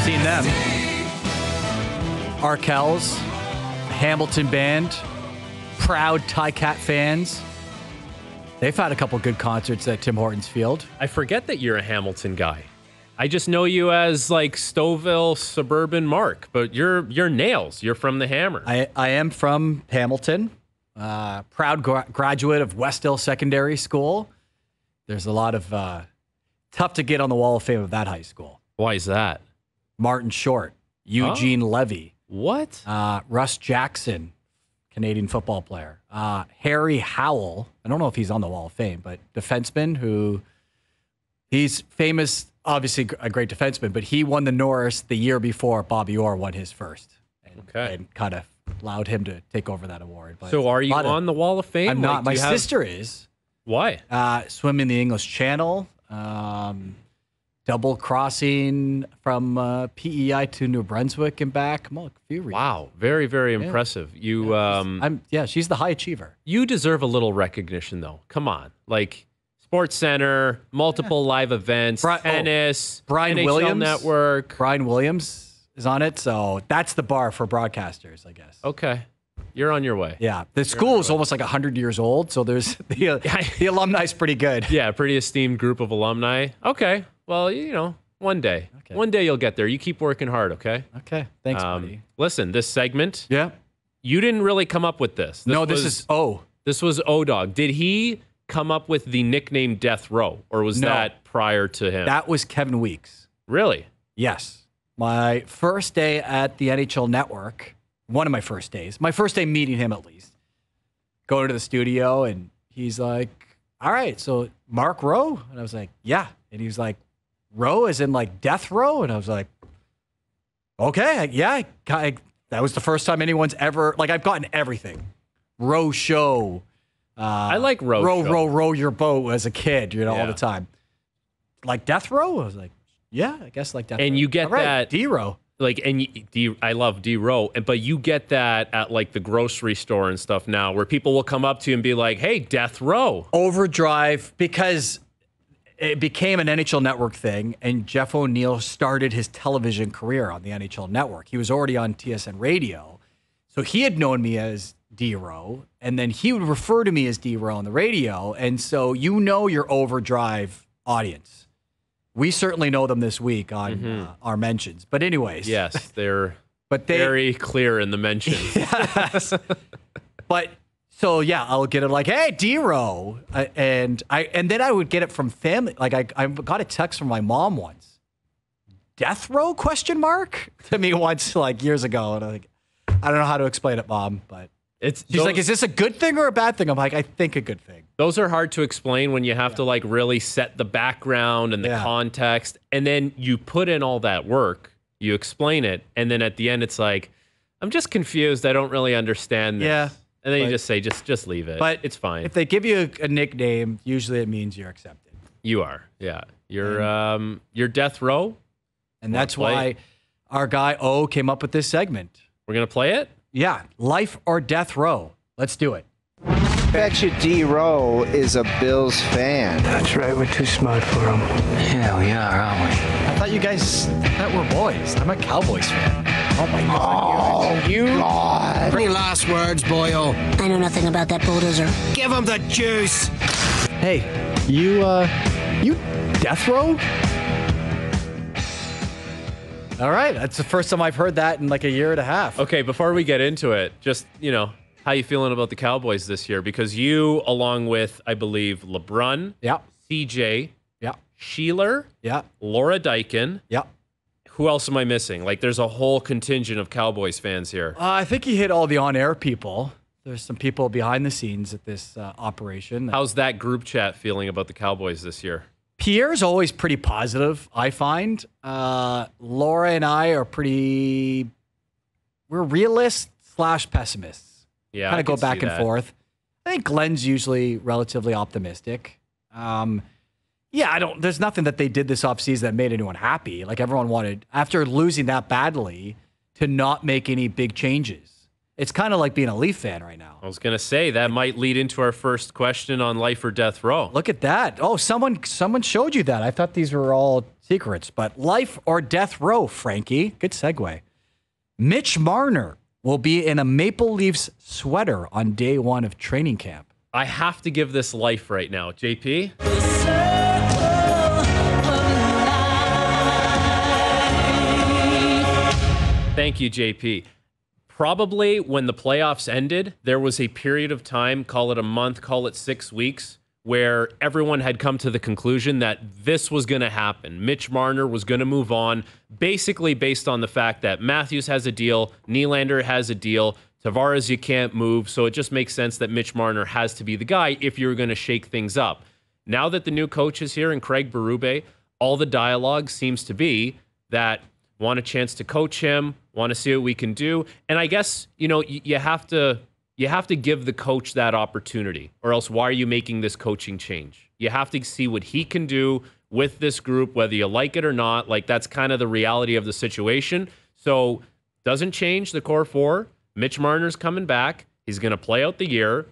Seen them. Arkells, Hamilton Band, proud Cat fans. They've had a couple good concerts at Tim Hortons Field. I forget that you're a Hamilton guy. I just know you as like Stouffville suburban Mark, but you're Nails. You're from the Hammer. I am from Hamilton. Proud graduate of Westhill Secondary School. There's a lot of tough to get on the Wall of Fame of that high school. Why is that? Martin Short, Eugene Levy. What? Russ Jackson, Canadian football player. Harry Howell. I don't know if he's on the Wall of Fame, but defenseman who he's famous, obviously a great defenseman, but he won the Norris the year before Bobby Orr won his first. And kind of allowed him to take over that award. But so are you on the Wall of Fame? I'm not. My sister is. Why? Swim in the English Channel. Double crossing from PEI to New Brunswick and back. A few reasons. Wow, very, very impressive. You, she's the high achiever. You deserve a little recognition, though. Come on, like Sports Center, multiple live events, tennis, Brian NHL Williams Network. Brian Williams is on it, so that's the bar for broadcasters, I guess. Okay. You're on your way. Yeah. The school is almost like 100 years old, so there's the alumni is pretty good. Yeah, pretty esteemed group of alumni. Okay. Well, one day. Okay. One day you'll get there. You keep working hard, okay? Okay. Thanks, buddy. Listen, this segment. Yeah. You didn't really come up with this. This is O. This was O-Dog. Did he come up with the nickname Death Row, or was that prior to him? That was Kevin Weeks. Really? Yes. My first day at the NHL Network, one of my first days, my first day meeting him at least, going to the studio, and he's like, all right, so Mark Rowe? And I was like, yeah. And he was like, Rowe as in like death row? And I was like, okay, yeah. That was the first time anyone's ever, like I've gotten everything. Row show. I like row show. Row your boat as a kid, all the time. Like death row? I was like, yeah, I guess like death row. And you get that. D-row. Like, I love D-Row, but you get that at like the grocery store and stuff now where people will come up to you and be like, hey, Death Row. Overdrive, because it became an NHL Network thing, and Jeff O'Neill started his television career on the NHL Network. He was already on TSN Radio, so he had known me as D-Row, and then he would refer to me as D-Row on the radio, and so your Overdrive audience. We certainly know them this week on our mentions. But anyways. Yes, they're very clear in the mentions. Yes. But so, yeah, I'll get it like, hey, D-Row. And then I would get it from family. Like I got a text from my mom once. Death row, ? To me once, like years ago. And I'm like, I don't know how to explain it, Mom. But she's like, is this a good thing or a bad thing? I'm like, I think a good thing. Those are hard to explain when you have to like really set the background and the context. And then you put in all that work, you explain it. And then at the end, it's like, I'm just confused. I don't really understand this. Yeah. And then you just say, just leave it. But it's fine. If they give you a nickname, usually it means you're accepted. You are. Yeah. You're Death Row. And that's why our guy O came up with this segment. We're going to play it? Yeah. Life or Death Row. Let's do it. Bet you D-Row is a Bills fan. That's right, we're too smart for him. Yeah, we are, aren't we? I thought you guys were boys. I'm a Cowboys fan. Oh my God. Oh, you God. Any last words, boyo? I know nothing about that bulldozer. Give him the juice. Hey, you Death Row? All right, that's the first time I've heard that in like a year and a half. Okay, before we get into it, just, how you feeling about the Cowboys this year? Because you, along with, I believe, LeBrun, CJ, Sheeler, Laura Dykin. Who else am I missing? Like, there's a whole contingent of Cowboys fans here. I think you hit all the on-air people. There's some people behind the scenes at this operation. How's that group chat feeling about the Cowboys this year? Pierre's always pretty positive, I find. Laura and I are we're realists / pessimists. Yeah, kind of go back and forth. I think Glenn's usually relatively optimistic. There's nothing that they did this offseason that made anyone happy. Like everyone wanted, after losing that badly, to not make any big changes. It's kind of like being a Leaf fan right now. I was going to say, that might lead into our first question on Life or Death Row. Look at that. Oh, someone showed you that. I thought these were all secrets. But life or death row, Frankie. Good segue. Mitch Marner will be in a Maple Leafs sweater on day one of training camp. I have to give this life right now. JP? Thank you, JP. Probably when the playoffs ended, there was a period of time, call it a month, call it 6 weeks, where everyone had come to the conclusion that this was going to happen. Mitch Marner was going to move on, basically based on the fact that Matthews has a deal, Nylander has a deal, Tavares you can't move, so it just makes sense that Mitch Marner has to be the guy if you're going to shake things up. Now that the new coach is here and Craig Berube, all the dialogue seems to be that want a chance to coach him, want to see what we can do. And I guess, you have to give the coach that opportunity, or else why are you making this coaching change? You have to see what he can do with this group, whether you like it or not. Like, that's kind of the reality of the situation. So doesn't change the core four. Mitch Marner's coming back. He's going to play out the year.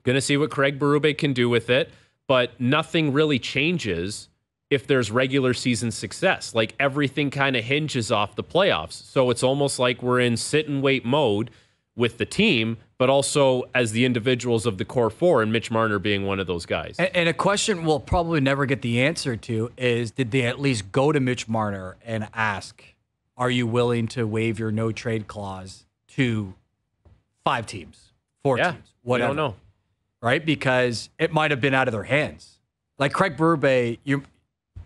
Going to see what Craig Berube can do with it. But nothing really changes if there's regular season success. Like, everything kind of hinges off the playoffs. So it's almost like we're in sit and wait mode with the team, but also as the individuals of the core four, and Mitch Marner being one of those guys. And a question we'll probably never get the answer to is, did they at least go to Mitch Marner and ask, are you willing to waive your no trade clause to 5 teams, 4 teams, whatever? I don't know. Right? Because it might have been out of their hands. Like, Craig Berube, you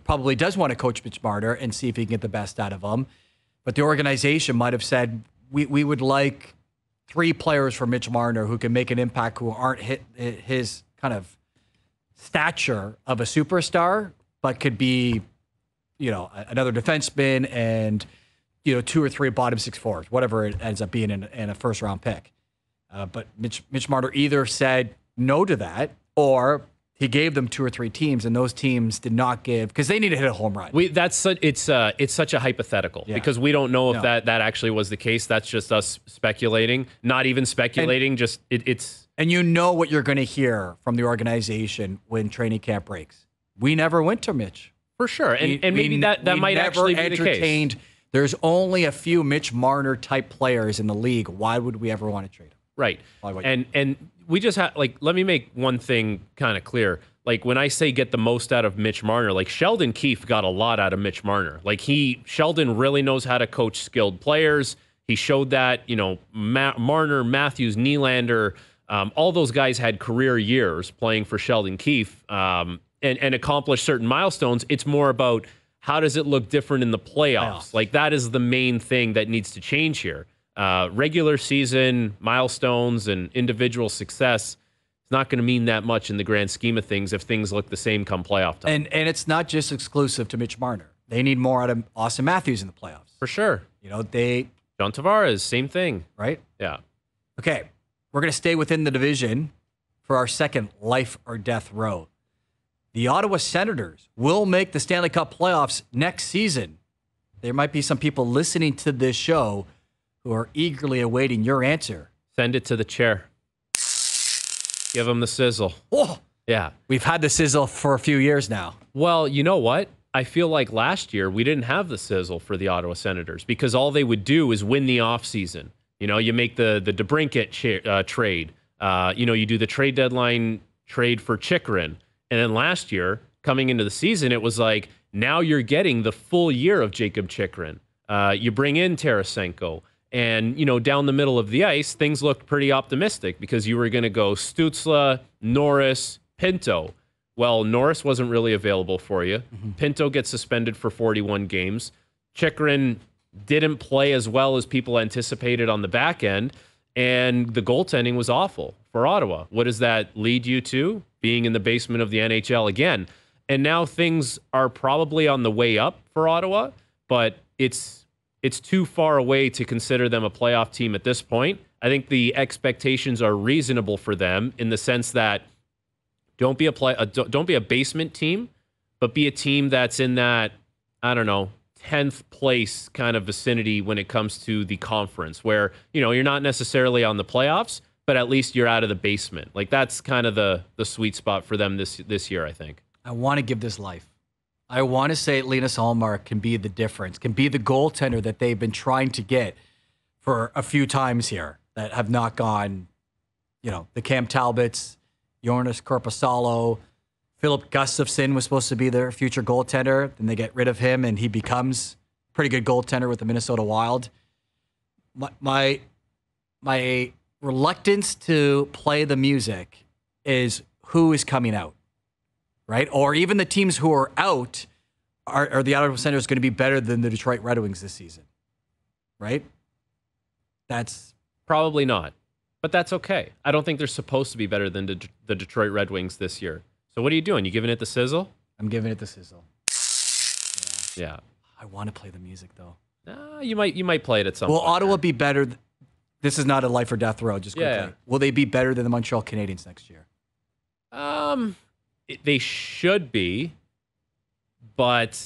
probably does want to coach Mitch Marner and see if he can get the best out of him. But the organization might have said, we would like 3 players for Mitch Marner who can make an impact, who aren't his kind of stature of a superstar, but could be, another defenseman and, 2 or 3 bottom 6 forwards, whatever it ends up being in a first round pick. But Mitch Marner either said no to that, or he gave them 2 or 3 teams, and those teams did not give, because they need to hit a home run. It's such a hypothetical, because we don't know if that actually was the case. That's just us speculating, not even speculating. It's and what you're going to hear from the organization when training camp breaks. We never went to Mitch, for sure, and maybe that might actually be the case. There's only a few Mitch Marner type players in the league. Why would we ever want to trade him? Right, and we just have, let me make one thing kind of clear. Like, when I say get the most out of Mitch Marner, like, Sheldon Keefe got a lot out of Mitch Marner. Like, Sheldon really knows how to coach skilled players. He showed that, Marner, Matthews, Nylander, all those guys had career years playing for Sheldon Keefe and accomplished certain milestones. It's more about, how does it look different in the playoffs? Like, that is the main thing that needs to change here. Regular season milestones and individual success, it's not going to mean that much in the grand scheme of things if things look the same come playoff time. And it's not just exclusive to Mitch Marner. They need more out of Austin Matthews in the playoffs. For sure. John Tavares, same thing. Right? Yeah. Okay. We're going to stay within the division for our second life or death row. The Ottawa Senators will make the Stanley Cup playoffs next season. There might be some people listening to this show who are eagerly awaiting your answer. Send it to the chair. Give them the sizzle. Oh, yeah. We've had the sizzle for a few years now. Well, you know what? I feel like last year we didn't have the sizzle for the Ottawa Senators, because all they would do is win the offseason. You make the DeBrincat trade. You do the trade deadline trade for Chychrun. And then last year, coming into the season, it was like, now you're getting the full year of Jacob Chychrun. You bring in Tarasenko. And, down the middle of the ice, things looked pretty optimistic, because you were going to go Stützle, Norris, Pinto. Well, Norris wasn't really available for you. Mm-hmm. Pinto gets suspended for 41 games. Chychrun didn't play as well as people anticipated on the back end, and the goaltending was awful for Ottawa. What does that lead you to? Being in the basement of the NHL again. And now things are probably on the way up for Ottawa, but it's too far away to consider them a playoff team at this point. I think the expectations are reasonable for them, in the sense that don't be a basement team, but be a team that's in that, 10th place kind of vicinity when it comes to the conference, where, you're not necessarily on the playoffs, but at least you're out of the basement. Like, that's kind of the sweet spot for them this year, I think. I want to give this life. I want to say Linus Ullmark can be the difference, can be the goaltender that they've been trying to get for a few times here that have not gone, the Cam Talbots, Jonas Korpisalo, Philip Gustafsson was supposed to be their future goaltender. Then they get rid of him and he becomes a pretty good goaltender with the Minnesota Wild. My reluctance to play the music is who is coming out, right? Or even the teams who are out, are the Ottawa Senators going to be better than the Detroit Red Wings this season, right? That's probably not, but that's okay. I don't think they're supposed to be better than the Detroit Red Wings this year. So what are you doing? You giving it the sizzle? I'm giving it the sizzle. Yeah. I want to play the music though. You might play it at some point. Will Ottawa be better? This is not a life or death row. Just quickly. Yeah. Will they be better than the Montreal Canadiens next year? They should be, but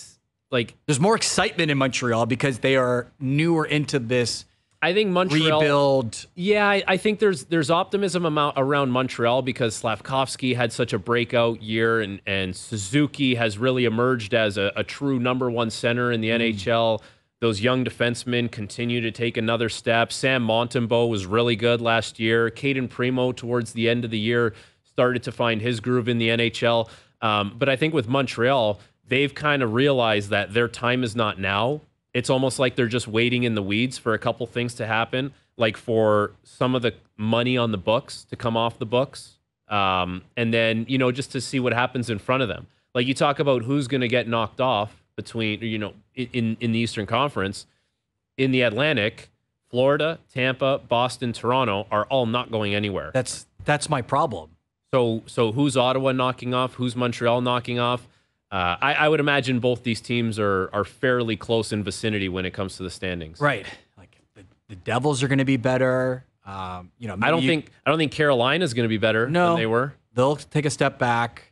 there's more excitement in Montreal because they are newer into this. I think Montreal rebuild. Yeah, I think there's optimism around Montreal because Slavkovsky had such a breakout year, and Suzuki has really emerged as a true number one center in the NHL. Those young defensemen continue to take another step. Sam Montembeault was really good last year. Caden Primo towards the end of the year started to find his groove in the NHL. But I think with Montreal, they've kind of realized that their time is not now. It's almost like they're just waiting in the weeds for a couple things to happen, like for some of the money on the books to come off the books. And then, just to see what happens in front of them. Like you talk about who's going to get knocked off between, in the Eastern Conference. In the Atlantic, Florida, Tampa, Boston, Toronto are all not going anywhere. That's my problem. So who's Ottawa knocking off? Who's Montreal knocking off? I would imagine both these teams are fairly close in vicinity when it comes to the standings. Right. Like the Devils are going to be better. I don't think Carolina is going to be better than they were. They'll take a step back.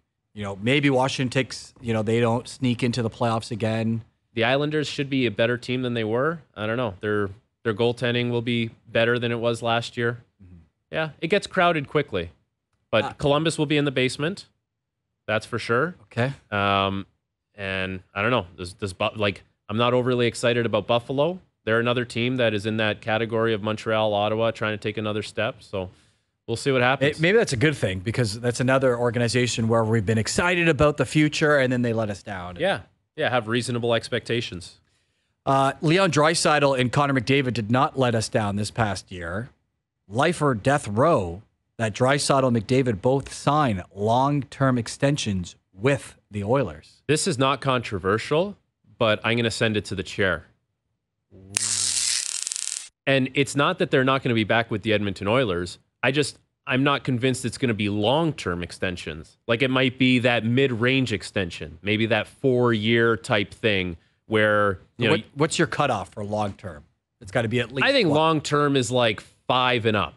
Maybe Washington takes, they don't sneak into the playoffs again. The Islanders should be a better team than they were. I don't know. Their goaltending will be better than it was last year. Mm-hmm. Yeah, it gets crowded quickly. But Columbus will be in the basement. That's for sure. Okay. And I don't know. I'm not overly excited about Buffalo. They're another team that is in that category of Montreal, Ottawa, trying to take another step. So we'll see what happens. Maybe that's a good thing because that's another organization where we've been excited about the future and then they let us down. Yeah. Have reasonable expectations. Leon Draisaitl and Connor McDavid did not let us down this past year. Life or death row that Draisaitl and McDavid both sign long-term extensions with the Oilers. This is not controversial, but I'm going to send it to the chair. And it's not that they're not going to be back with the Edmonton Oilers. I'm not convinced it's going to be long-term extensions. Like it might be that mid-range extension, maybe that 4-year type thing where, what's your cutoff for long-term? It's got to be at least. I think long-term is like 5 and up.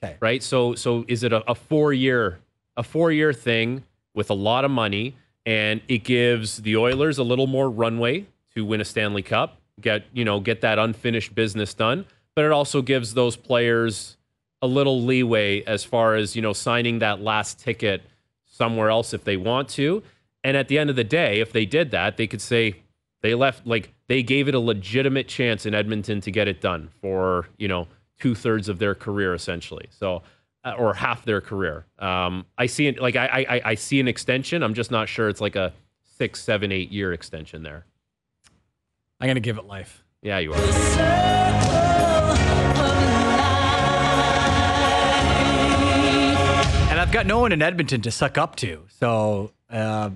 Okay. Right. So is it a 4-year thing with a lot of money, and it gives the Oilers a little more runway to win a Stanley Cup, get that unfinished business done, but it also gives those players a little leeway as far as, signing that last ticket somewhere else if they want to. And at the end of the day, if they did that, they could say they left, they gave it a legitimate chance in Edmonton to get it done for, 2/3 of their career, essentially. So, or half their career. I see it I see an extension. I'm just not sure it's like a 6, 7, 8 year extension there. I'm going to give it life. Yeah, you are. And I've got no one in Edmonton to suck up to. So I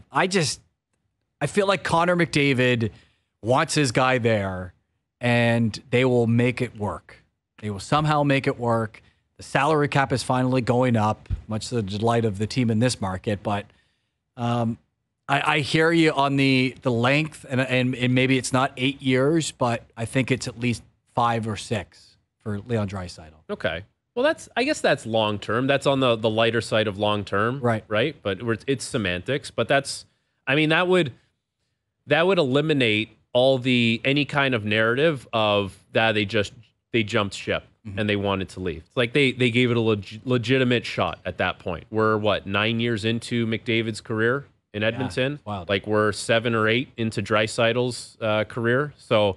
feel like Connor McDavid wants his guy there and they will make it work. They will somehow make it work. The salary cap is finally going up, much to the delight of the team in this market. But I hear you on the length, and maybe it's not 8 years, but I think it's at least 5 or 6 for Leon Draisaitl. Okay. Well, I guess that's long term. That's on the lighter side of long term, right? But it's semantics. But that would eliminate any kind of narrative of that they jumped ship and they wanted to leave. It's like they gave it a legitimate shot at that point. We're 9 years into McDavid's career, in Edmonton. Wild. Like we're 7 or 8 into Draisaitl's career. So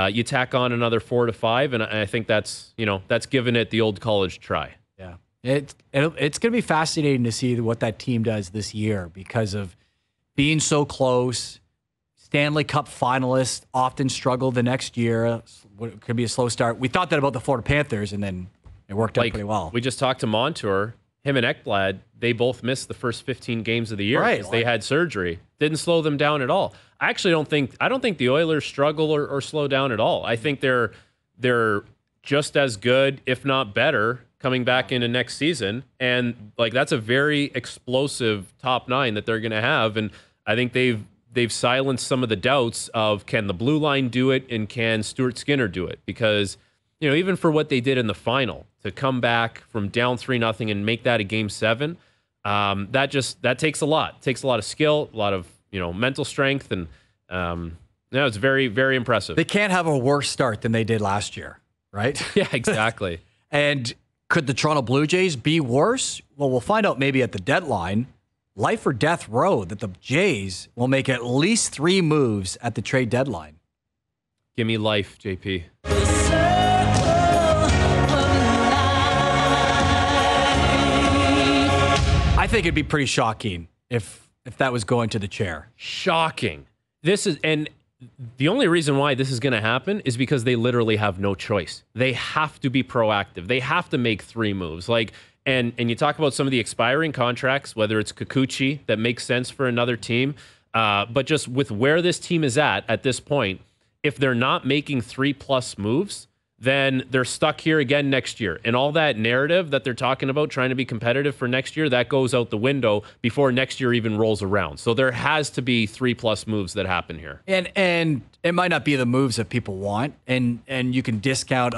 you tack on another 4 to 5, and I think that's giving it the old college try. Yeah. It's going to be fascinating to see what that team does this year because of being so close. Stanley Cup finalists often struggle the next year. It could be a slow start. We thought that about the Florida Panthers, and then it worked out pretty well. We just talked to Montour. Him and Ekblad, they both missed the first 15 games of the year because they had surgery. Didn't slow them down at all. I don't think the Oilers struggle or slow down at all. I think they're just as good, if not better, coming back into next season. And like that's a very explosive top 9 that they're going to have. And I think they've silenced some of the doubts of can the blue line do it and can Stuart Skinner do it? Because even for what they did in the final to come back from down 3-0 and make that a game 7, that takes a lot. It takes a lot of skill, a lot of mental strength, and it's very, very impressive. They can't have a worse start than they did last year, right? Yeah, exactly. And could the Toronto Blue Jays be worse? Well, we'll find out maybe at the deadline. Life or death row that the Jays will make at least 3 moves at the trade deadline. Give me life, JP. I think it'd be pretty shocking if that was going to the chair. Shocking. And the only reason why this is going to happen is because they literally have no choice. They have to be proactive. They have to make 3 moves. And you talk about some of the expiring contracts, whether it's Kikuchi that makes sense for another team, but just with where this team is at this point, if they're not making 3+ moves, then they're stuck here again next year. And all that narrative that they're talking about, trying to be competitive for next year, that goes out the window before next year even rolls around. So there has to be 3+ moves that happen here. And it might not be the moves that people want, and you can discount.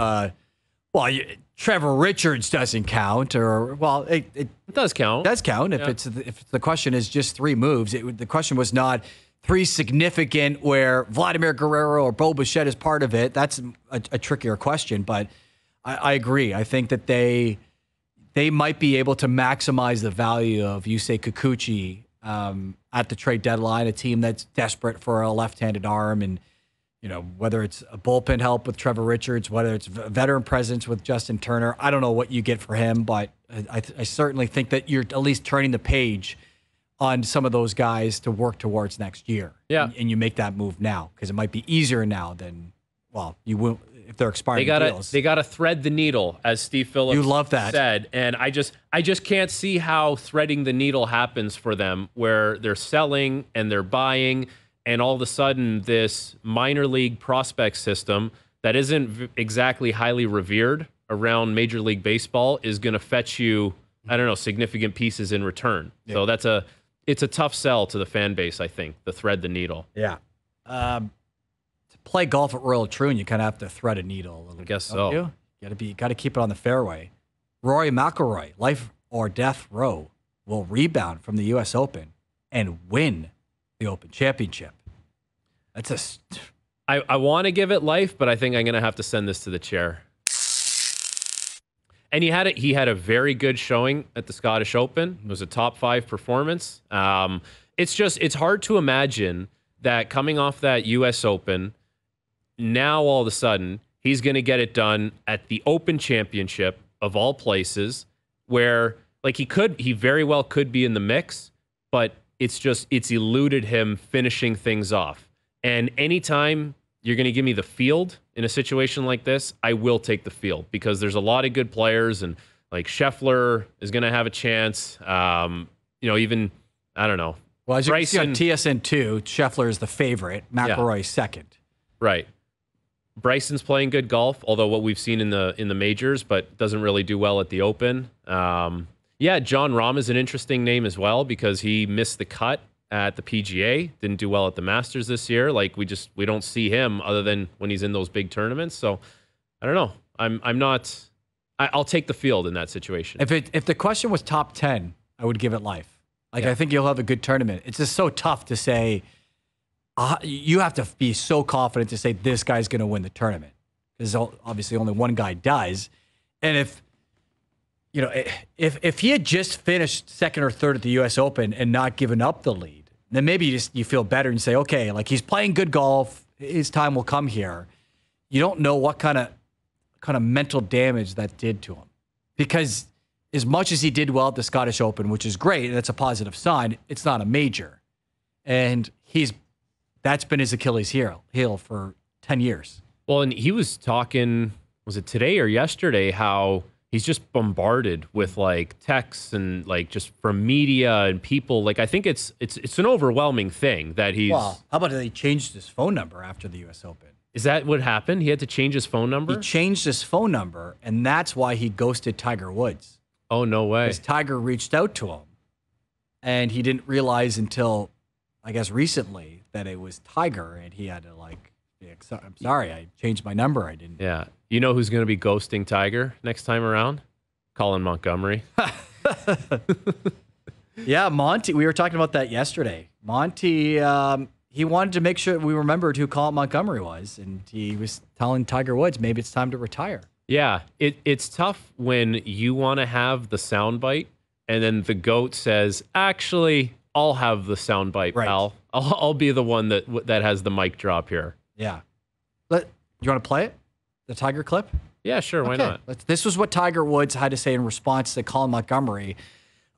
Trevor Richards doesn't count, it does count. Does count if the question is just 3 moves. The question was not 3 significant where Vladimir Guerrero or Bo Bichette is part of it. That's a trickier question, but I agree. I think that they might be able to maximize the value of Yusei Kikuchi at the trade deadline, a team that's desperate for a left-handed arm, and whether it's a bullpen help with Trevor Richards, whether it's veteran presence with Justin Turner. I don't know what you get for him, but I certainly think that you're at least turning the page on some of those guys to work towards next year. Yeah. And you make that move now because it might be easier now than, you will if they're expiring deals. They got to thread the needle, as Steve Phillips you love that. said. And I just can't see how threading the needle happens for them where they're selling and they're buying, and all of a sudden this minor league prospect system that isn't exactly highly revered around Major League Baseball is going to fetch you, significant pieces in return. Yeah. So it's a tough sell to the fan base, I think, to thread the needle. Yeah. To play golf at Royal Troon, you kind of have to thread a needle a little bit. I guess so. You got to keep it on the fairway. Rory McIlroy, life or death row, will rebound from the U.S. Open and win the Open Championship. I want to give it life, but I think I'm going to have to send this to the chair. And he had a very good showing at the Scottish Open. It was a top 5 performance. It's hard to imagine that coming off that U.S. Open, now all of a sudden he's going to get it done at the Open Championship of all places, where he very well could be in the mix, but it's eluded him finishing things off. And anytime you're going to give me the field in a situation like this, I will take the field because there's a lot of good players, and Scheffler is going to have a chance. Even, I don't know. Well, as you can see on TSN2, Scheffler is the favorite, McIlroy second. Right. Bryson's playing good golf, although what we've seen in the majors, but doesn't really do well at the Open. Jon Rahm is an interesting name as well because he missed the cut at the PGA, didn't do well at the Masters this year. We don't see him other than when he's in those big tournaments. So I don't know. I'll take the field in that situation. If the question was top 10, I would give it life. I think you'll have a good tournament. It's just so tough to say. You have to be so confident to say this guy's going to win the tournament because obviously only one guy does. And if he had just finished second or third at the U.S. Open and not given up the lead, then maybe you feel better and say, okay, like he's playing good golf. His time will come here. You don't know what kind of mental damage that did to him. Because as much as he did well at the Scottish Open, which is great, and that's a positive sign, it's not a major. And that's been his Achilles heel for 10 years. Well, and he was talking, was it today or yesterday, how he's just bombarded with like texts and like just from media and people. Like, I think it's an overwhelming thing that he's. Well, how about he changed his phone number after the U.S. Open? Is that what happened? He had to change his phone number? He changed his phone number, and that's why he ghosted Tiger Woods. Oh, no way. Because Tiger reached out to him, and he didn't realize until, I guess, recently that it was Tiger, and he had to like, I'm sorry, I changed my number. I didn't. Yeah. You know who's going to be ghosting Tiger next time around? Colin Montgomery. Yeah, Monty. We were talking about that yesterday. Monty, he wanted to make sure we remembered who Colin Montgomery was, and he was telling Tiger Woods maybe it's time to retire. Yeah, it's tough when you want to have the soundbite, and then the GOAT says, actually, I'll have the soundbite, right. pal. I'll be the one that has the mic drop here. Yeah. You want to play it? The Tiger clip? Yeah, sure. Why not? This was what Tiger Woods had to say in response to Colin Montgomery,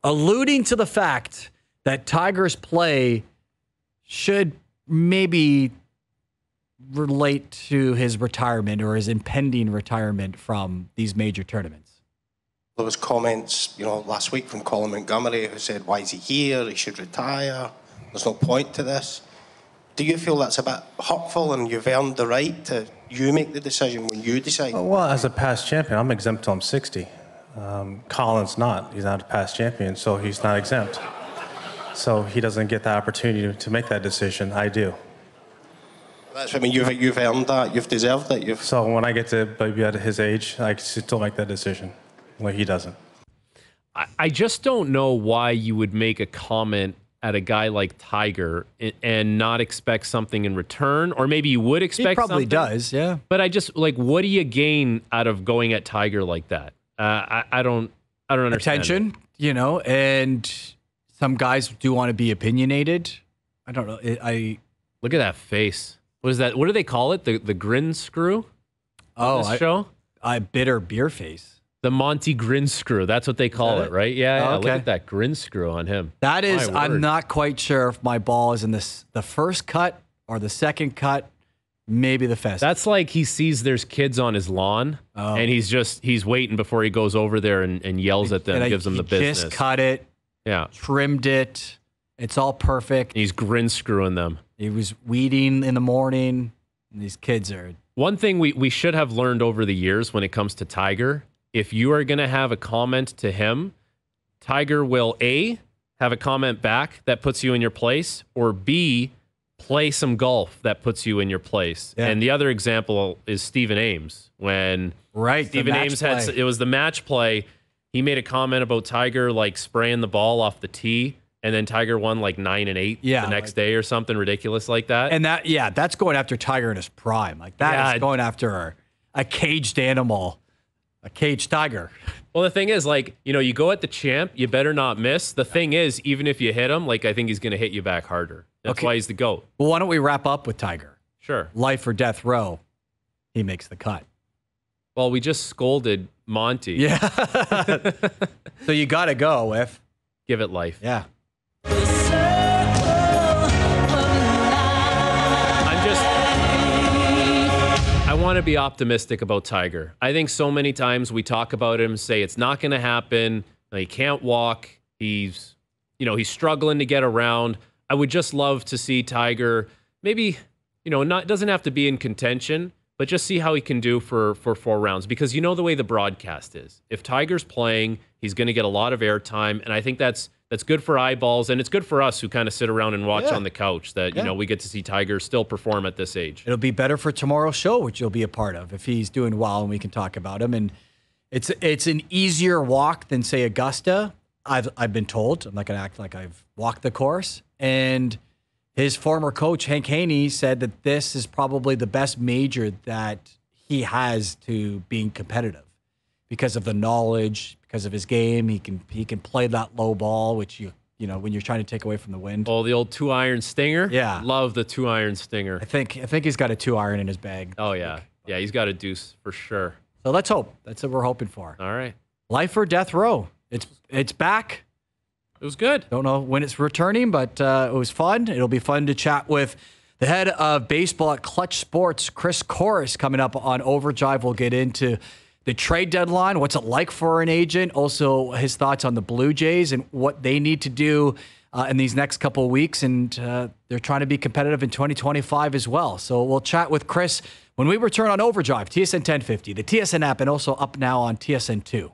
alluding to the fact that Tiger's play should maybe relate to his retirement or his impending retirement from these major tournaments. There was comments, last week from Colin Montgomery who said, why is he here? He should retire. There's no point to this. Do you feel that's a bit hurtful and you've earned the right to make the decision when you decide? Well, as a past champion, I'm exempt till I'm 60. Colin's not. He's not a past champion, so he's not exempt. So he doesn't get the opportunity to make that decision. I do. That's what I mean. You've earned that. You've deserved it. So when I get to be at his age, I can still make that decision. Well, he doesn't. I just don't know why you would make a comment at a guy like Tiger and not expect something in return, or maybe you would expect something. He probably does, yeah. But I just what do you gain out of going at Tiger like that? I don't understand. Attention, and some guys do want to be opinionated. I don't know. Look at that face. What is that? What do they call it? The grin screw? Show? Bitter beer face. The Monty grin screw. That's what they call it, right? Yeah. Okay. Look at that grin screw on him. That is, I'm not quite sure if my ball is in the first cut or the second cut, maybe the fastest. That's like he sees there's kids on his lawn, and he's waiting before he goes over there and yells at them, gives them the business. Just cut it. Yeah. Trimmed it. It's all perfect. He's grin screwing them. He was weeding in the morning. And these kids are. One thing we should have learned over the years when it comes to Tiger, if you are going to have a comment to him, Tiger will A, have a comment back that puts you in your place, or B, play some golf that puts you in your place. Yeah. And the other example is Stephen Ames. When Stephen Ames it was the match play, he made a comment about Tiger like spraying the ball off the tee, and then Tiger won like 9 and 8 the next day or something ridiculous like that. And that's going after Tiger in his prime. Like that is going after a caged animal. A caged tiger. Well, the thing is, you go at the champ, you better not miss. The thing is, even if you hit him, I think he's going to hit you back harder. That's why he's the GOAT. Well, why don't we wrap up with Tiger? Sure. Life or death row. He makes the cut. Well, we just scolded Monty. Yeah. So you got to go with. Give it life. Yeah. I want to be optimistic about Tiger. I think so many times we talk about him, say it's not going to happen. He can't walk. He's struggling to get around. I would just love to see Tiger maybe, doesn't have to be in contention, but just see how he can do for 4 rounds. Because the way the broadcast is. If Tiger's playing, he's going to get a lot of airtime, and I think that's good for eyeballs, and it's good for us who kind of sit around and watch on the couch that, we get to see Tiger still perform at this age. It'll be better for tomorrow's show, which you'll be a part of, if he's doing well and we can talk about him. And it's an easier walk than, say, Augusta. I've been told. I'm not going to act like I've walked the course. And his former coach, Hank Haney, said that this is probably the best major that he has to being competitive because of the knowledge, because of his game. He can play that low ball, which you when you're trying to take away from the wind. Oh, the old 2-iron stinger? Yeah. Love the 2-iron stinger. I think he's got a 2-iron in his bag. Oh, yeah. Yeah, he's got a deuce for sure. So let's hope. That's what we're hoping for. All right. Life or Death Row. It's back. It was good. Don't know when it's returning, but it was fun. It'll be fun to chat with the head of baseball at Clutch Sports, Chris Corus, coming up on Overdrive. We'll get into the trade deadline, what's it like for an agent, also his thoughts on the Blue Jays and what they need to do in these next couple of weeks. And they're trying to be competitive in 2025 as well. So we'll chat with Chris when we return on Overdrive, TSN 1050, the TSN app, and also up now on TSN 2.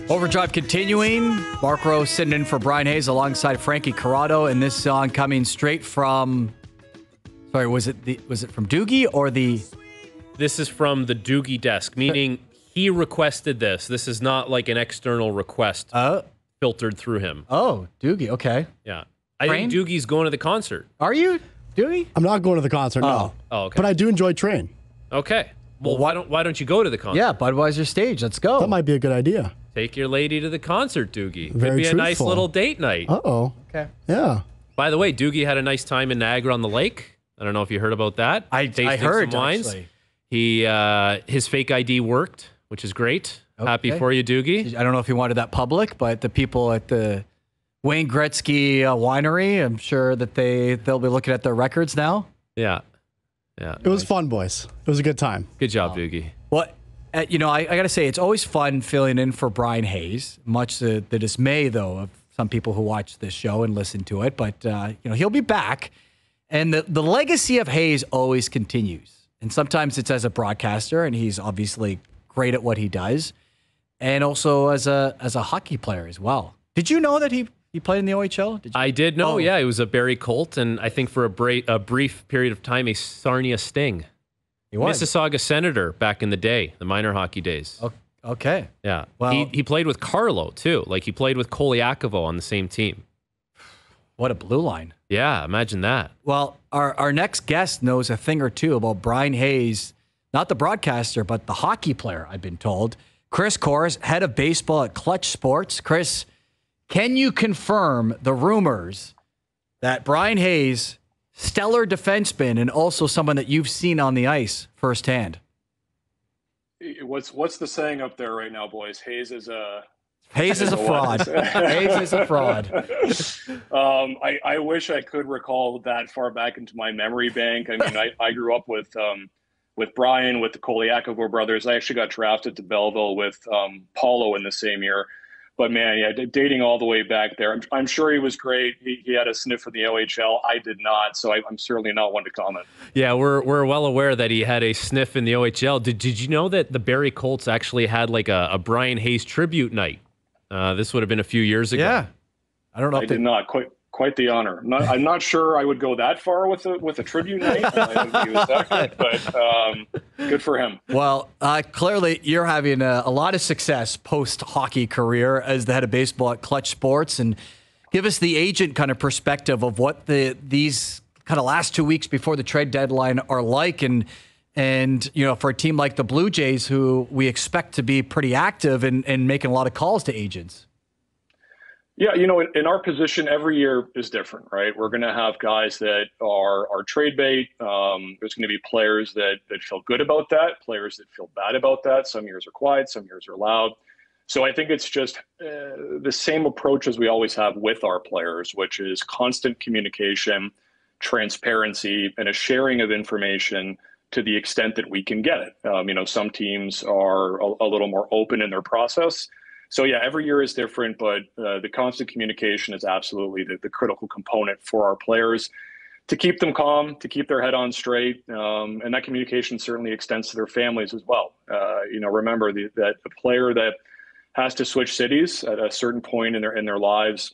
Overdrive continuing. Mark Rose sitting in for Brian Hayes alongside Frankie Corrado, and this song coming straight from. Sorry, was it from Doogie or the? This is from the Doogie desk, meaning he requested this. This is not like an external request filtered through him. Oh, Doogie. Okay. Yeah, I think Doogie's going to the concert. Are you, Doogie? I'm not going to the concert. No. Oh, okay. But I do enjoy Train. Okay. Well, why don't you go to the concert? Yeah, Budweiser stage. Let's go. That might be a good idea. Take your lady to the concert, Doogie. Very Could be truthful. a nice little date night. Uh-oh. Okay. Yeah. By the way, Doogie had a nice time in Niagara on the Lake. I don't know if you heard about that. I heard, some wines. actually. His fake ID worked, which is great. Okay. Happy for you, Doogie. I don't know if he wanted that public, but the people at the Wayne Gretzky winery, I'm sure that they'll be looking at their records now. Yeah. Yeah. It was fun, boys. It was a good time. Good job, Doogie. Well, I got to say, it's always fun filling in for Brian Hayes, much the dismay, though, of some people who watch this show and listen to it. But, he'll be back. And the legacy of Hayes always continues. And sometimes it's as a broadcaster, and he's obviously great at what he does, and also as a hockey player as well. Did you know that he played in the OHL? I did know, yeah. He was a Barrie Colt, and I think for a brief period of time, a Sarnia Sting. He was. Mississauga Senator back in the day, the minor hockey days. Okay. Yeah. Well, he played with Carlo, too. Like, he played with Koliakovo on the same team. What a blue line. Yeah, imagine that. Well, our next guest knows a thing or two about Brian Hayes, not the broadcaster, but the hockey player, I've been told. Chris Corus, head of baseball at Clutch Sports. Chris, can you confirm the rumors that Brian Hayes, stellar defenseman, and also someone that you've seen on the ice firsthand? What's the saying up there right now, boys? Hayes is a fraud. Hayes is a fraud. I wish I could recall that far back into my memory bank. I mean, I grew up with Brian, with the Koliakovo brothers. I actually got drafted to Belleville with Paulo in the same year. But man, yeah, dating all the way back there. I'm sure he was great. He had a sniff for the OHL. I did not, so I'm certainly not one to comment. Yeah, we're well aware that he had a sniff in the OHL. Did you know that the Barrie Colts actually had like a Brian Hayes tribute night? This would have been a few years ago. Yeah, I don't know. I did not. Quite the honor. I'm not sure I would go that far with a tribute night. I don't think he was that good, but good for him. Well, clearly you're having a lot of success post-hockey career as the head of baseball at Clutch Sports. And give us the agent kind of perspective of what these kind of last 2 weeks before the trade deadline are like. And for a team like the Blue Jays, who we expect to be pretty active and making a lot of calls to agents. Yeah, in our position, every year is different, right? We're going to have guys that are trade bait. There's going to be players that feel good about that, players that feel bad about that. Some years are quiet, some years are loud. So I think it's just the same approach as we always have with our players, which is constant communication, transparency, and a sharing of information to the extent that we can get it. Some teams are a little more open in their process. So yeah, every year is different, but the constant communication is absolutely the critical component for our players to keep them calm, to keep their head on straight, and that communication certainly extends to their families as well. Remember that a player that has to switch cities at a certain point in their lives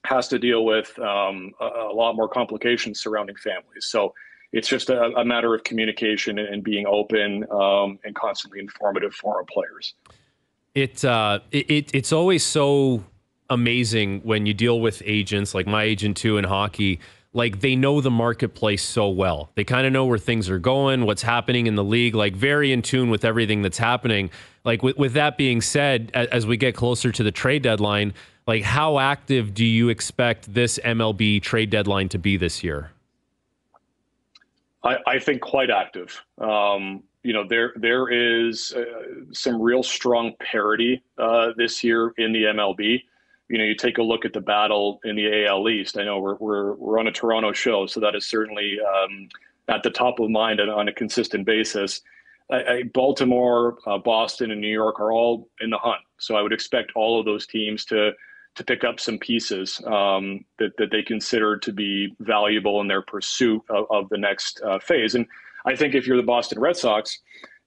has to deal with a lot more complications surrounding families. So it's just a matter of communication and being open and constantly informative for our players. It's always so amazing when you deal with agents, like my agent too in hockey. Like, they know the marketplace so well. They kind of know where things are going, what's happening in the league, like very in tune with everything that's happening. Like with that being said, as we get closer to the trade deadline, Like, how active do you expect this MLB trade deadline to be this year? I think quite active. There is some real strong parity this year in the MLB. You take a look at the battle in the AL East. I know we're on a Toronto show, so that is certainly at the top of mind on a consistent basis. Baltimore, Boston, and New York are all in the hunt. So I would expect all of those teams to pick up some pieces that they consider to be valuable in their pursuit of the next phase. And I think if you're the Boston Red Sox,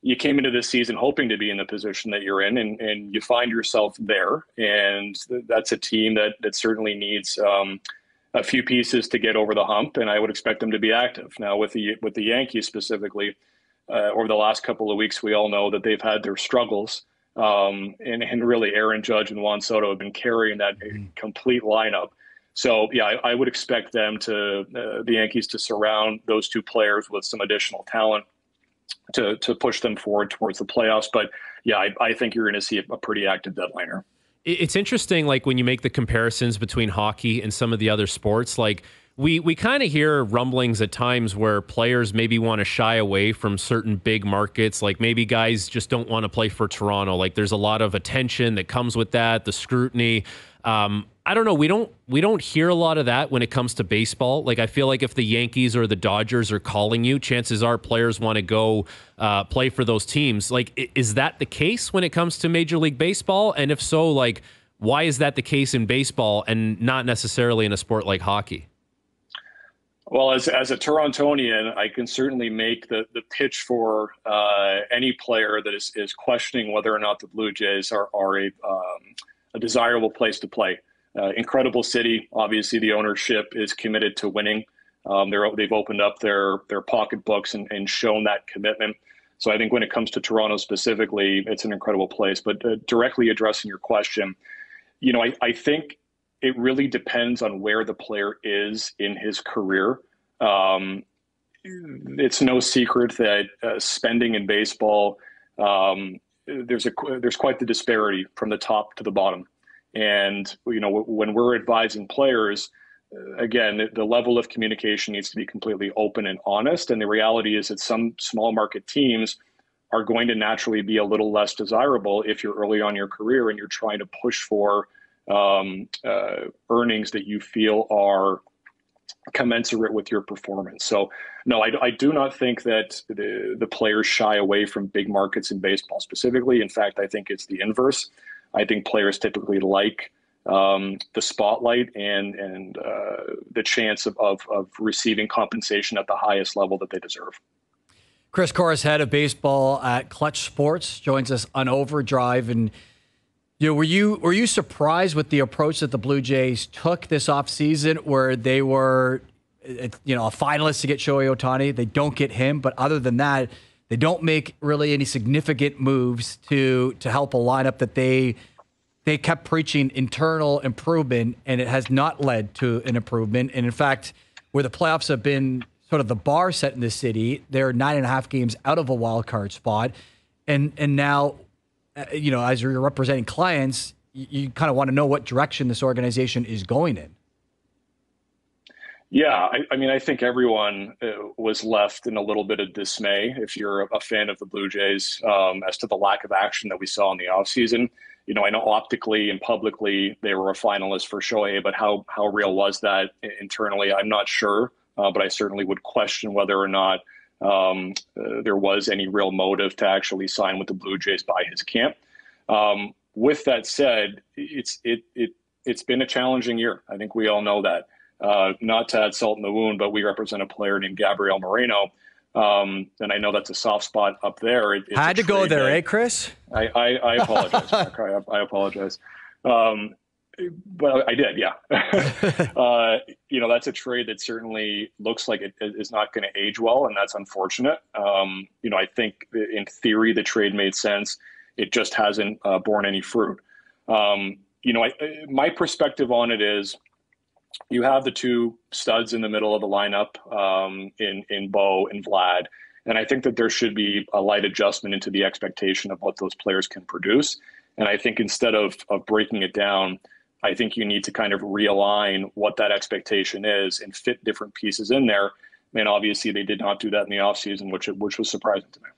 you came into this season hoping to be in the position that you're in, and you find yourself there. And that's a team that certainly needs a few pieces to get over the hump, and I would expect them to be active. Now, with the Yankees specifically, over the last couple of weeks, we all know that they've had their struggles. And really Aaron Judge and Juan Soto have been carrying that complete lineup. So, yeah, I would expect them the Yankees to surround those two players with some additional talent to push them forward towards the playoffs. But, yeah, I think you're going to see a pretty active deadliner. It's interesting, like, when you make the comparisons between hockey and some of the other sports, like, we kind of hear rumblings at times where players maybe want to shy away from certain big markets. Like, maybe guys just don't want to play for Toronto. Like, there's a lot of attention that comes with that, the scrutiny. I don't know. We don't hear a lot of that when it comes to baseball. Like, I feel like if the Yankees or the Dodgers are calling you, chances are players want to go play for those teams. Like, is that the case when it comes to Major League Baseball? And if so, like, why is that the case in baseball and not necessarily in a sport like hockey? Well, as a Torontonian, I can certainly make the pitch for any player that is questioning whether or not the Blue Jays are a desirable place to play. Incredible city. Obviously, the ownership is committed to winning. They've opened up their pocketbooks and shown that commitment. So I think when it comes to Toronto specifically, it's an incredible place. But directly addressing your question, I think it really depends on where the player is in his career. It's no secret that spending in baseball, there's quite the disparity from the top to the bottom. And, when we're advising players, again, the level of communication needs to be completely open and honest. And the reality is that some small market teams are going to naturally be a little less desirable if you're early on in your career and you're trying to push for earnings that you feel are commensurate with your performance. So, no, I do not think that the players shy away from big markets in baseball specifically. In fact, I think it's the inverse. I think players typically like the spotlight and the chance of receiving compensation at the highest level that they deserve. Chris Corus, head of baseball at Clutch Sports, joins us on Overdrive. And were you surprised with the approach that the Blue Jays took this offseason, where they were, a finalist to get Shohei Ohtani? They don't get him, but other than that, they don't make really any significant moves to help a lineup that they kept preaching internal improvement, and it has not led to an improvement. And in fact, where the playoffs have been sort of the bar set in the city, they're 9.5 games out of a wild card spot, and now, as you're representing clients, you kind of want to know what direction this organization is going in. Yeah, I think everyone was left in a little bit of dismay, if you're a fan of the Blue Jays, as to the lack of action that we saw in the offseason. I know optically and publicly they were a finalist for Shohei, but how real was that internally? I'm not sure, but I certainly would question whether or not there was any real motive to actually sign with the Blue Jays by his camp. With that said, it's been a challenging year. I think we all know that. Not to add salt in the wound, but we represent a player named Gabriel Moreno. And I know that's a soft spot up there. It's had to go there, Chris? I apologize, Mark. I apologize. But I did, yeah. That's a trade that certainly looks like it is not going to age well, and that's unfortunate. I think in theory the trade made sense. It just hasn't borne any fruit. My perspective on it is, you have the two studs in the middle of the lineup in Bo and Vlad. And I think that there should be a light adjustment into the expectation of what those players can produce. And I think instead of breaking it down, I think you need to kind of realign what that expectation is and fit different pieces in there. And obviously they did not do that in the offseason, which was surprising to me.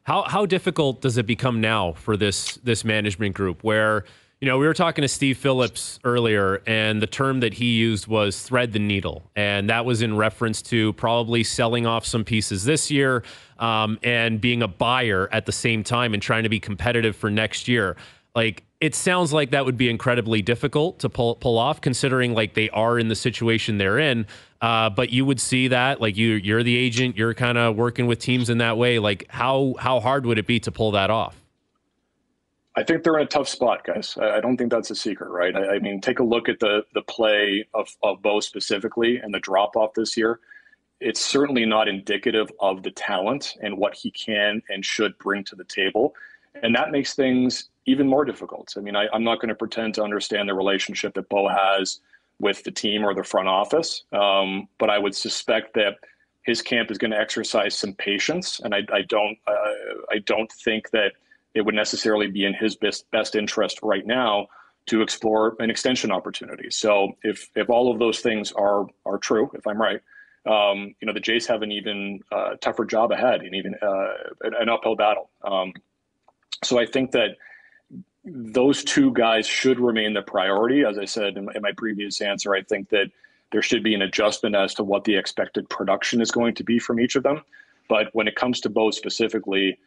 How difficult does it become now for this management group where, we were talking to Steve Phillips earlier, and the term that he used was thread the needle. And that was in reference to probably selling off some pieces this year and being a buyer at the same time and trying to be competitive for next year. Like, it sounds like that would be incredibly difficult to pull off, considering like they are in the situation they're in. But you would see that, like you're the agent, you're kind of working with teams in that way. Like, how hard would it be to pull that off? I think they're in a tough spot, guys. I don't think that's a secret, right? I mean, take a look at the play of Bo specifically and the drop off this year. It's certainly not indicative of the talent and what he can and should bring to the table. And that makes things even more difficult. I mean, I'm not going to pretend to understand the relationship that Bo has with the team or the front office, but I would suspect that his camp is going to exercise some patience, and I don't think that it would necessarily be in his best interest right now to explore an extension opportunity. So if all of those things are true, if I'm right, the Jays have an even tougher job ahead and even an uphill battle. So I think that those two guys should remain the priority. As I said in my previous answer, I think that there should be an adjustment as to what the expected production is going to be from each of them. But when it comes to Bo specifically,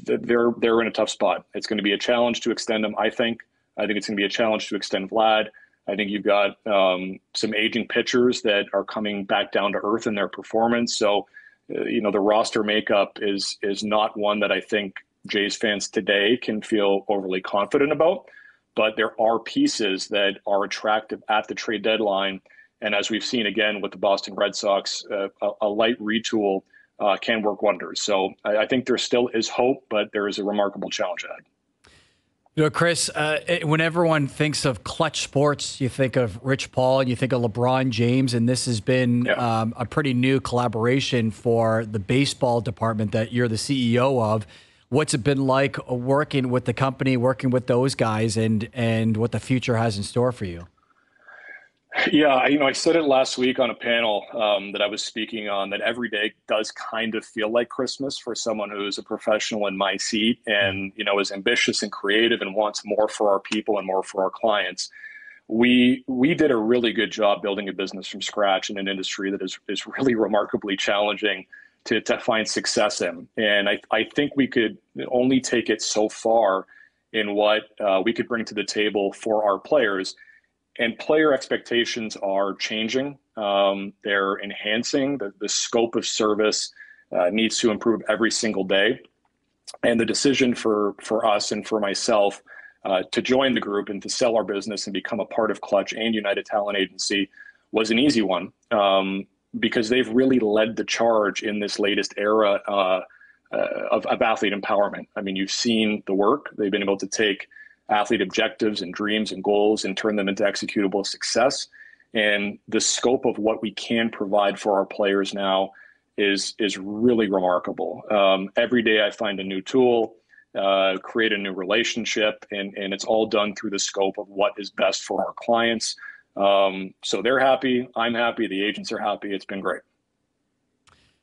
they're in a tough spot. It's going to be a challenge to extend them, I think. I think it's going to be a challenge to extend Vlad. I think you've got some aging pitchers that are coming back down to earth in their performance. So, the roster makeup is not one that I think Jays fans today can feel overly confident about. But there are pieces that are attractive at the trade deadline. And as we've seen again with the Boston Red Sox, a light retool can work wonders. So I think there still is hope, but there is a remarkable challenge ahead. Chris, when everyone thinks of Clutch Sports, you think of Rich Paul and you think of LeBron James, and this has been a pretty new collaboration for the baseball department that you're the CEO of. What's it been like working with the company, working with those guys, and what the future has in store for you? Yeah, I said it last week on a panel that I was speaking on, that every day does kind of feel like Christmas for someone who's a professional in my seat and, is ambitious and creative and wants more for our people and more for our clients. We did a really good job building a business from scratch in an industry that is really remarkably challenging to find success in. And I think we could only take it so far in what we could bring to the table for our players. And player expectations are changing. They're enhancing. The scope of service needs to improve every single day. And the decision for us and for myself to join the group and to sell our business and become a part of Clutch and United Talent Agency was an easy one because they've really led the charge in this latest era of athlete empowerment. I mean, you've seen the work. They've been able to take athlete objectives and dreams and goals and turn them into executable success. And the scope of what we can provide for our players now is really remarkable. Every day I find a new tool, create a new relationship, and it's all done through the scope of what is best for our clients. So they're happy, I'm happy, the agents are happy. It's been great.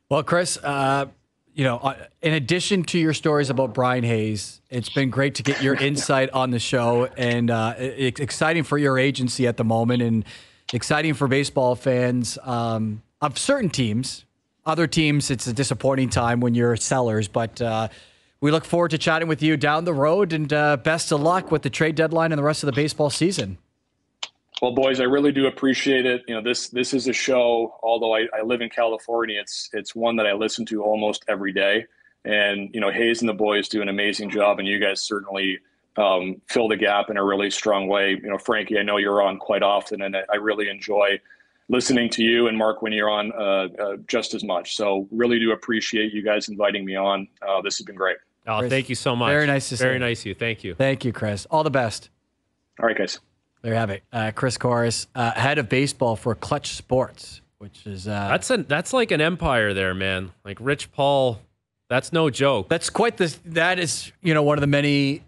Well, Chris, in addition to your stories about Brian Hayes, it's been great to get your insight on the show, and it's exciting for your agency at the moment and exciting for baseball fans of certain teams. Other teams, it's a disappointing time when you're sellers, but we look forward to chatting with you down the road, and best of luck with the trade deadline and the rest of the baseball season. Well, boys, I really do appreciate it. This is a show, although I live in California, it's one that I listen to almost every day. And, Hayes and the boys do an amazing job, and you guys certainly fill the gap in a really strong way. Frankie, I know you're on quite often, and I really enjoy listening to you and Mark when you're on just as much. So really do appreciate you guys inviting me on. This has been great. Oh, Chris, thank you so much. Very nice to see you. Very nice of you. Thank you. Thank you, Chris. All the best. All right, guys. There you have it. Chris Corus, head of baseball for Clutch Sports, which is that's like an empire there, man. Like Rich Paul, that's no joke. That is one of the many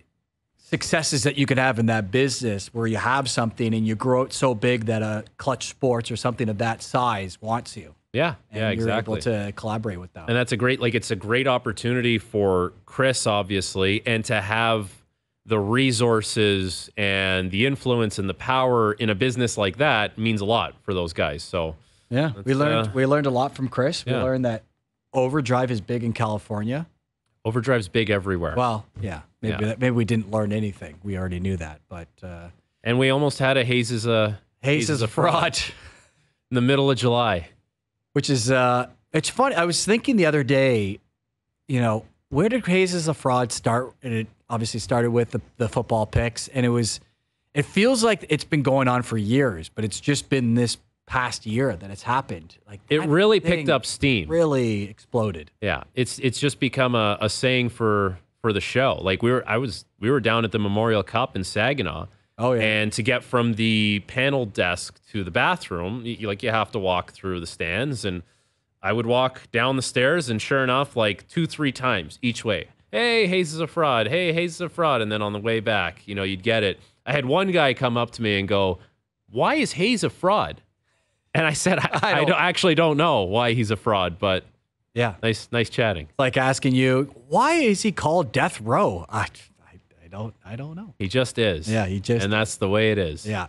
successes that you can have in that business where you have something and you grow it so big that a Clutch Sports or something of that size wants you. Yeah, And you're exactly. able to collaborate with them. And that's it's a great opportunity for Chris, obviously, and to have the resources and the influence and the power in a business like that means a lot for those guys. So yeah, we learned a lot from Chris. We learned that Overdrive is big in California. Overdrive's big everywhere. Well, yeah, maybe we didn't learn anything. We already knew that, but and we almost had a Hayes is a fraud in the middle of July. Which is, it's funny. I was thinking the other day, where did Hayes is a fraud start? And it obviously started with the football picks. And it feels like it's been going on for years, but it's just been this past year that it's happened. Like it really picked up steam. Really exploded. Yeah. It's just become a saying for the show. Like we were down at the Memorial Cup in Saginaw. Oh, yeah. And to get from the panel desk to the bathroom, you have to walk through the stands. And I would walk down the stairs, and sure enough, like 2-3 times each way. Hey, Hayes is a fraud. Hey, Hayes is a fraud. And then on the way back, you'd get it. I had one guy come up to me and go, "Why is Hayes a fraud?" And I said, I actually don't know why he's a fraud, but yeah, nice chatting. Like asking you, why is he called Death Row? I don't know. He just is. Yeah, and that's the way it is. Yeah.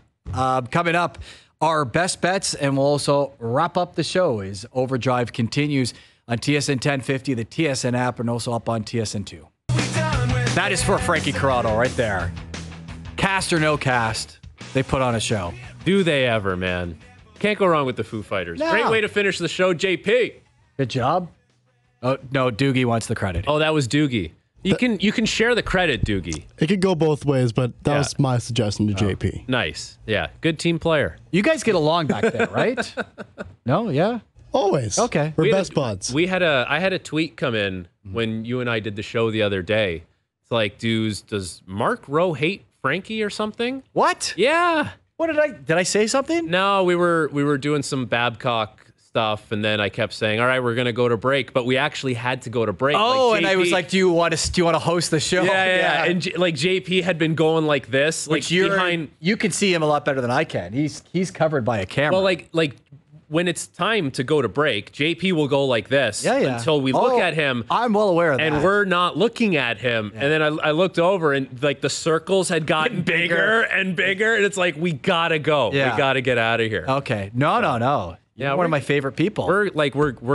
Coming up, our best bets, and we'll also wrap up the show as Overdrive continues on TSN 1050, the TSN app, and also up on TSN 2. That is for Frankie Corrado right there. Cast or no cast, they put on a show. Do they ever, man? Can't go wrong with the Foo Fighters. No. Great way to finish the show, JP. Good job. Oh no, Doogie wants the credit. Oh, that was Doogie. You can share the credit, Doogie. It could go both ways, but that was my suggestion to JP. Nice. Yeah. Good team player. You guys get along back there, right? No? Yeah? Always. Okay. We're best buds. I had a tweet come in when you and I did the show the other day. It's like, does Mark Rowe hate Frankie or something? What? Yeah. What did I say something? No, we were doing some Babcock stuff, and then I kept saying, "All right, we're gonna go to break," but we actually had to go to break. Oh, like and I was like, "Do you want to host the show?" Yeah. And JP had been going like this, like behind. You can see him a lot better than I can. He's covered by a camera. Well, like when it's time to go to break, JP will go like this until we look at him. I'm well aware of that. And we're not looking at him. Yeah. And then I looked over, and like the circles had gotten bigger and bigger, and it's like, we gotta go. Yeah. We gotta get out of here. Okay. No. Yeah, one of my favorite people. We're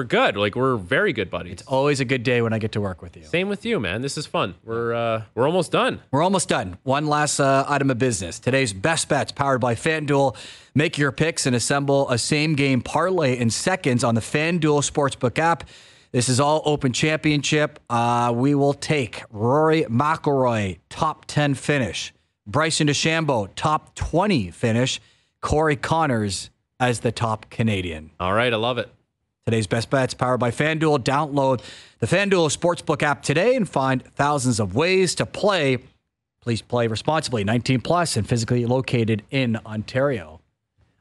good. Like, we're very good buddies. It's always a good day when I get to work with you. Same with you, man. This is fun. We're almost done. We're almost done. One last item of business. Today's best bets powered by FanDuel. Make your picks and assemble a same-game parlay in seconds on the FanDuel Sportsbook app. This is all Open Championship. We will take Rory McIlroy, top 10 finish. Bryson DeChambeau, top 20 finish. Corey Connors as the top Canadian. All right, I love it. Today's best bets powered by FanDuel. Download the FanDuel Sportsbook app today and find thousands of ways to play. Please play responsibly. 18 plus and physically located in Ontario.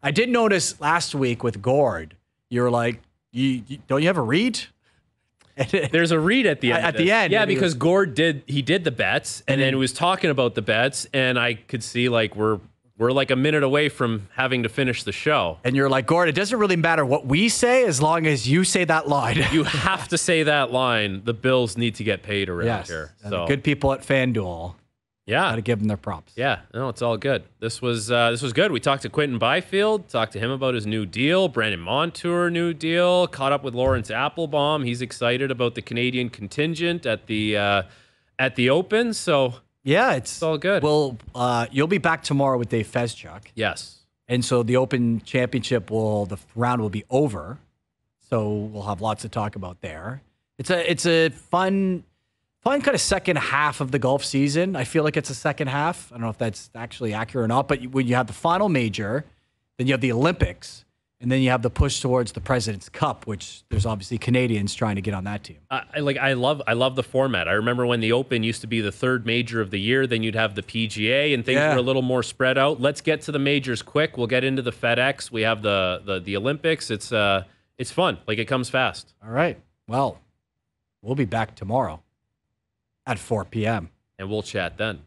I did notice last week with Gord, you were like, don't you have a read? There's a read at the end. At the end. Yeah, because Gord did the bets, and then he was talking about the bets, and I could see like we're like a minute away from having to finish the show. And you're like, Gord, it doesn't really matter what we say as long as you say that line. You have to say that line. The Bills need to get paid around here. So good people at FanDuel. Yeah. Got to give them their props. Yeah. No, it's all good. This was good. We talked to Quentin Byfield, talked to him about his new deal, Brandon Montour new deal, caught up with Lawrence Applebaum. He's excited about the Canadian contingent at the Open. So yeah, it's all good. Well, you'll be back tomorrow with Dave Feschuk. Yes. And so the Open Championship the round will be over. So we'll have lots to talk about there. It's a fun kind of second half of the golf season. I feel like it's a second half. I don't know if that's actually accurate or not, but when you have the final major, then you have the Olympics, and then you have the push towards the President's Cup, which there's obviously Canadians trying to get on that team. I love the format. I remember when the Open used to be the third major of the year, then you'd have the PGA, and things were a little more spread out. Let's get to the majors quick. We'll get into the FedEx. We have the Olympics. It's fun. Like, it comes fast. All right. Well, we'll be back tomorrow at 4 p.m. And we'll chat then.